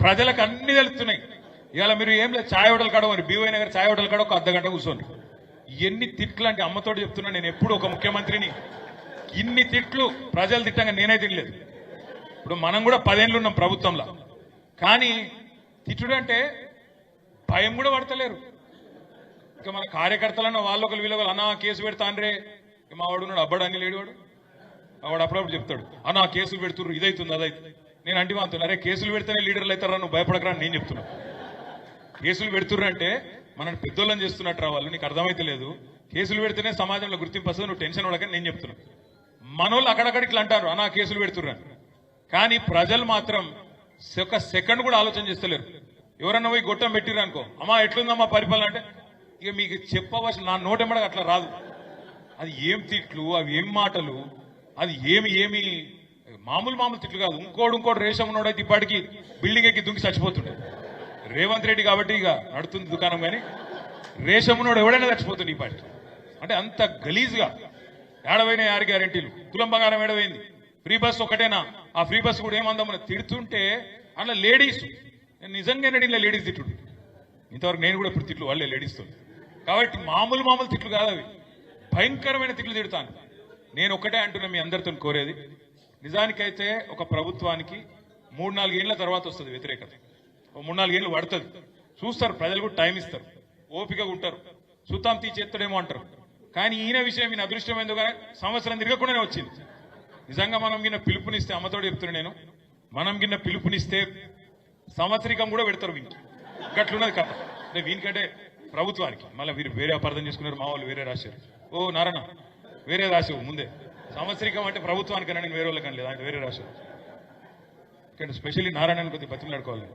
ప్రజలకు అన్ని తెలుస్తున్నాయి. ఇవాళ మీరు ఏం లేదు, ఛాయ్ హోటల్ కాడ మరి బీవై నగర్ ఛాయ్ హోటల్ కాడ ఒక అర్ధగంట కూర్చోండి. ఎన్ని తిట్లు అంటే అమ్మతోటి చెప్తున్నా, నేను ఎప్పుడు ఒక ముఖ్యమంత్రిని ఇన్ని తిట్లు ప్రజలు తిట్టంగా నేనే తినలేదు. ఇప్పుడు మనం కూడా 10 ఏళ్ళు ఉన్నాం ప్రభుత్వంలో, కానీ తిట్టుడు అంటే భయం కూడా పడతలేరు. ఇంకా మన కార్యకర్తలన్న వాళ్ళు ఒకరు వీళ్ళు అన్నా కేసు పెడతాన్రే, మా వాడు ఉన్నాడు అబ్బాడు అని లేడువాడు, వాడు అప్పుడప్పుడు చెప్తాడు అన్నా కేసులు పెడుతుర్రు ఇదైతుంది అదైతుంది. నేను అంటే అంటున్నా, అరే కేసులు పెడితేనే లీడర్లు అవుతారా, నువ్వు భయపడకరా అని నేను చెప్తున్నా. కేసులు పెడుతుర్రు అంటే మనల్ని పెద్దోళ్ళని చేస్తున్నట్టు వాళ్ళు, నీకు అర్థమైతే లేదు. కేసులు పెడితేనే సమాజంలో గుర్తింపు వస్తుంది, నువ్వు టెన్షన్ పడకని నేను చెప్తున్నా. మనోళ్ళు అక్కడక్కడ ఇట్లా అంటారు అన్నా కేసులు పెడుతుర్రు అని, కానీ ప్రజలు మాత్రం ఒక సెకండ్ కూడా ఆలోచన చేస్తలేరు. ఎవరన్నా పోయి గొట్టం పెట్టిర్రు అనుకో, అమ్మా ఎట్లుందమ్మా పరిపాలన అంటే ఇక మీకు చెప్పవలసిన నా నోటెంబడ అట్లా రాదు. అది ఏం తిట్లు, అవి ఏం మాటలు, అది ఏమి మామూలు తిట్లు కాదు. ఇంకోటి రేషం ఉన్నోడైతే ఇప్పటికి బిల్డింగ్ ఎక్కి దుంకి చచ్చిపోతుండే. రేవంత్ రెడ్డి కాబట్టి ఇక నడుతుంది దుకాణం, కానీ రేషం ఉన్నోడు ఎవడైనా చచ్చిపోతుండే ఇప్పటికి. అంటే అంత గలీజ్గా ఏడవైనా 6 గ్యారెంటీలు, తులం బంగారం ఏడవైంది, ఫ్రీ బస్ ఒకటేనా, ఆ ఫ్రీ బస్ కూడా ఏమందామని తిడుతుంటే అట్లా లేడీస్, నిజంగా ఇలా లేడీస్ తిట్టుడు ఇంతవరకు నేను కూడా ఇప్పుడు తిట్లు వాళ్ళే లేడీస్తో. కాబట్టి మామూలు తిట్లు కాదు, అవి భయంకరమైన తిట్లు తిడతాను. నేను ఒకటే అంటున్నా, మీ అందరితో కోరేది, నిజానికైతే ఒక ప్రభుత్వానికి 3-4 ఏళ్ల తర్వాత వస్తుంది వ్యతిరేకత. 3-4 ఏళ్ళు పడుతుంది, చూస్తారు ప్రజలు కూడా టైం ఇస్తారు, ఓపికగా ఉంటారు, సుతాం తీసేస్తాడేమో అంటారు. కానీ ఈయన విషయం ఈయన అదృష్టం ఎందుకు కానీ సంవత్సరం తిరగకుండానే వచ్చింది. నిజంగా మనం గిన్న పిలుపునిస్తే, అమ్మతోడు చెప్తున్నా నేను, మనం గిన్న పిలుపునిస్తే సంవత్సరికం కూడా పెడతారు వీనికి. గట్లున్నది కథ. అంటే వీనికంటే ప్రభుత్వానికి మళ్ళీ వీరు వేరే అపార్థం చేసుకున్నారు, మా వాళ్ళు వేరే రాశారు. ఓ నారాయణ వేరే రాశావు ముందే, సంవత్సరికం అంటే ప్రభుత్వానికన్నా నేను వేరే వాళ్ళకని లేదు, ఆయన వేరే రాశారు. ఇక్కడ స్పెషల్లీ నారాయణ కొద్దిగా బతిమలాడుకోవాలి.